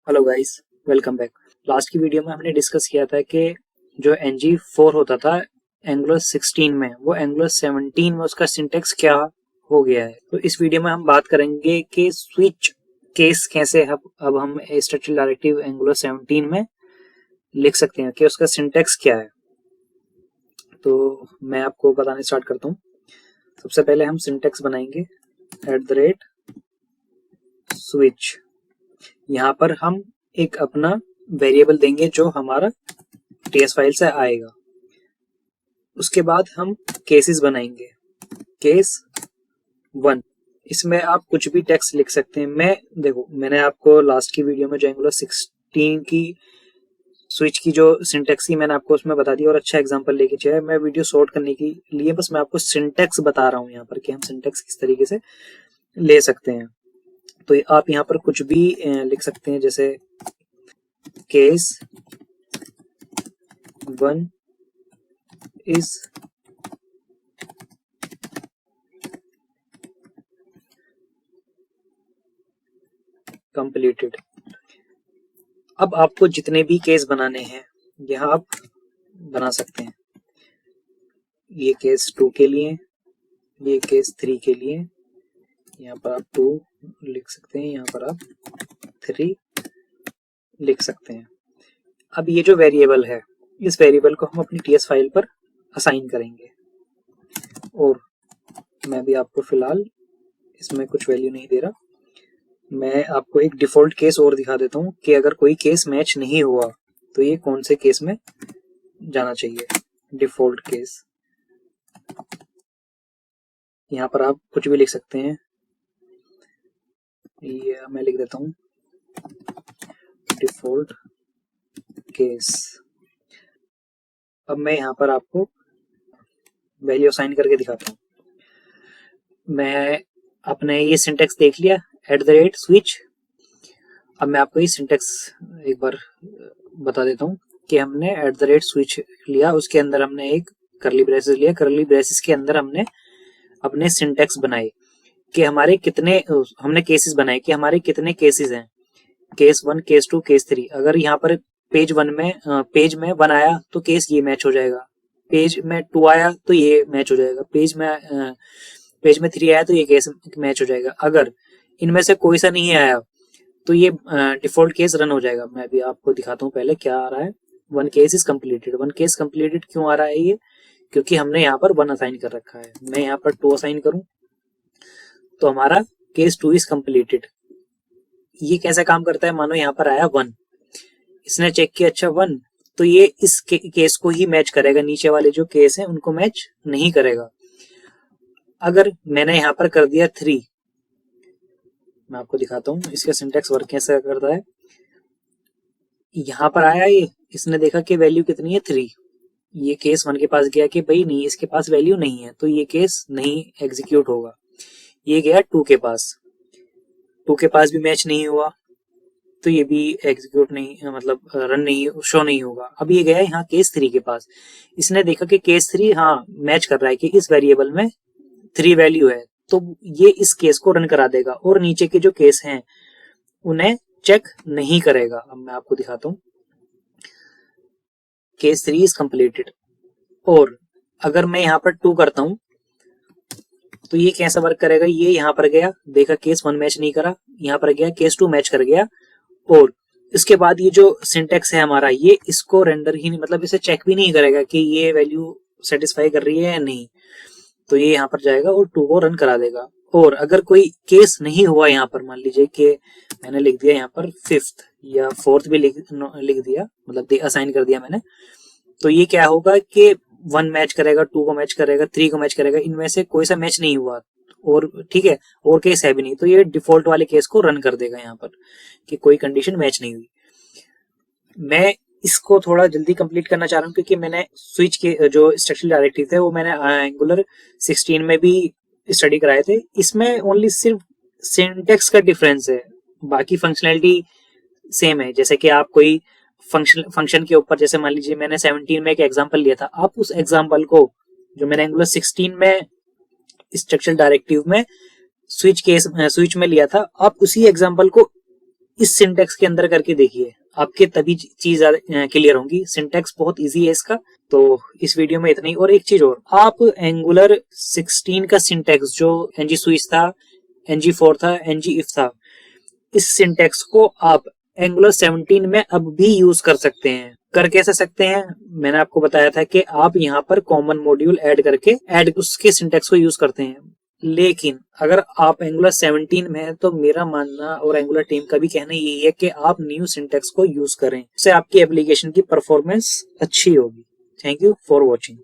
Hello guys, welcome back. Last की video में हमने डिस्कस किया था कि जो NG4 होता था एंगुलर 16 में, वो एंगुलर 17 में उसका सिंटेक्स क्या हो गया है। तो इस वीडियो में हम बात करेंगे कि स्विच केस कैसे अब हम स्ट्रक्चरल डायरेक्टिव एंगुलर 17 में लिख सकते हैं कि उसका सिंटेक्स क्या है। तो मैं आपको बताने स्टार्ट करता हूँ। सबसे पहले हम सिंटेक्स बनाएंगे @switch। यहाँ पर हम एक अपना वेरिएबल देंगे जो हमारा टीएस फाइल से आएगा। उसके बाद हम केसेस बनाएंगे। केस 1, इसमें आप कुछ भी टेक्स्ट लिख सकते हैं। मैंने आपको लास्ट की वीडियो में जो एंगुलर 16 की स्विच की जो सिंटेक्स थी मैंने आपको उसमें बता दिया और अच्छा एग्जांपल लेके चला। मैं वीडियो शॉर्ट करने के लिए बस मैं आपको सिंटेक्स बता रहा हूँ यहाँ पर कि हम सिंटेक्स किस तरीके से ले सकते हैं। तो आप यहाँ पर कुछ भी लिख सकते हैं, जैसे केस 1 इज कंप्लीटेड। अब आपको जितने भी केस बनाने हैं यहाँ आप बना सकते हैं। ये केस 2 के लिए, ये केस 3 के लिए, यहाँ पर आप 2 लिख सकते हैं, यहाँ पर आप 3 लिख सकते हैं। अब ये जो वेरिएबल है, इस वेरिएबल को हम अपनी टीएस फाइल पर असाइन करेंगे और मैं भी आपको फिलहाल इसमें कुछ वैल्यू नहीं दे रहा। मैं आपको एक डिफॉल्ट केस और दिखा देता हूँ कि अगर कोई केस मैच नहीं हुआ तो ये कौन से केस में जाना चाहिए। डिफॉल्ट केस, यहाँ पर आप कुछ भी लिख सकते हैं। ये मैं लिख देता हूँ डिफॉल्ट केस। अब मैं यहाँ पर आपको वैल्यू असाइन करके दिखाता हूँ। मैं अपने ये सिंटेक्स देख लिया @switch। अब मैं आपको ये सिंटेक्स एक बार बता देता हूँ कि हमने @switch लिया, उसके अंदर हमने एक करली ब्रेसेस लिया, करली ब्रेसेस के अंदर हमने अपने सिंटेक्स बनाए कि हमारे कितने, हमने केसेस बनाए कि हमारे कितने केसेस हैं, केस 1, केस 2, केस 3। अगर यहाँ पर पेज 1 आया तो केस ये मैच हो जाएगा, पेज में 2 आया तो ये मैच हो जाएगा, पेज में 3 आया तो ये केस मैच हो जाएगा। अगर इनमें से कोई सा नहीं आया तो ये डिफॉल्ट केस रन हो जाएगा। मैं भी आपको दिखाता हूँ पहले क्या आ रहा है। 1 case is completed. 1 case completed क्यों आ रहा है ये? क्योंकि हमने यहाँ पर 1 असाइन कर रखा है। मैं यहाँ पर 2 असाइन करूं तो हमारा केस 2 इज कंप्लीटेड। ये कैसे काम करता है? मानो यहाँ पर आया 1, इसने चेक किया, अच्छा 1, तो ये इस केस को ही मैच करेगा, नीचे वाले जो केस हैं उनको मैच नहीं करेगा। अगर मैंने यहाँ पर कर दिया 3, मैं आपको दिखाता हूँ इसका सिंटेक्स वर्क कैसे करता है। यहाँ पर आया ये, इसने देखा कि वैल्यू कितनी है 3, ये केस 1 के पास गया कि भाई नहीं, इसके पास वैल्यू नहीं है, तो ये केस नहीं एग्जीक्यूट होगा। ये गया 2 के पास, 2 के पास भी मैच नहीं हुआ तो ये भी एग्जीक्यूट नहीं, मतलब रन नहीं, शो नहीं होगा। अब ये गया यहाँ केस 3 के पास, इसने देखा कि केस 3 हाँ मैच कर रहा है कि इस वेरिएबल में 3 वैल्यू है, तो ये इस केस को रन करा देगा और नीचे के जो केस हैं उन्हें चेक नहीं करेगा। अब मैं आपको दिखाता हूँ, केस 3 इज कंप्लीटेड। और अगर मैं यहाँ पर 2 करता हूँ तो ये कैसा वर्क करेगा? ये यहाँ पर गया, देखा केस 1 मैच नहीं करा, यहाँ पर गया केस 2 मैच कर गया, और इसके बाद ये जो सिंटेक्स है हमारा, ये इसको रेंडर ही नहीं, मतलब इसे चेक भी नहीं करेगा कि ये वैल्यू सेटिस्फाई कर रही है या नहीं। तो ये यहाँ पर जाएगा और 2 को रन करा देगा। और अगर कोई केस नहीं हुआ यहाँ पर, मान लीजिए कि मैंने लिख दिया यहाँ पर 5th या 4th भी लिख दिया, मतलब असाइन कर दिया मैंने, तो ये क्या होगा कि 1 मैच करेगा, 2 को मैच करेगा, 3 को मैच करेगा, इनमें से कोई सा मैच नहीं हुआ और ठीक है, और केस है भी नहीं, तो ये डिफॉल्ट वाले केस को रन कर देगा यहाँ पर कि कोई कंडीशन मैच नहीं हुई। मैं इसको थोड़ा जल्दी कंप्लीट करना चाह रहा हूँ क्योंकि मैंने स्विच के जो स्ट्रक्चरल डायरेक्टिव थे वो मैंने एंगुलर 16 में भी स्टडी कराए थे। इसमें ओनली सिर्फ सिंटेक्स का डिफरेंस है, बाकी फंक्शनैलिटी सेम है। जैसे कि आप कोई फंक्शन के ऊपर, जैसे मान लीजिए मैंने 17 में एक एग्जांपल लिया था, आप उस एग्जांपल को जो मैंने एंगुलर 16 में स्ट्रक्चरल डायरेक्टिव में स्विच में लिया था, आप उसी एग्जांपल को इस सिंटेक्स के अंदर करके देखिए, आपके तभी चीज क्लियर होंगी। सिंटेक्स बहुत इजी है इसका। तो इस वीडियो में इतना ही। और एक चीज और, आप एंगुलर 16 का सिंटेक्स जो ng स्विच था, ng4 था, ng if था, इस सिंटेक्स को आप एंगुलर 17 में अब भी यूज कर सकते हैं। कर कैसे सकते हैं, मैंने आपको बताया था कि आप यहाँ पर कॉमन मॉड्यूल ऐड करके उसके सिंटेक्स को यूज करते हैं। लेकिन अगर आप एंगुलर 17 में है तो मेरा मानना और एंगुलर टीम का भी कहना यही है कि आप न्यू सिंटेक्स को यूज करें, इससे आपकी एप्लीकेशन की परफॉर्मेंस अच्छी होगी। Thank you for watching.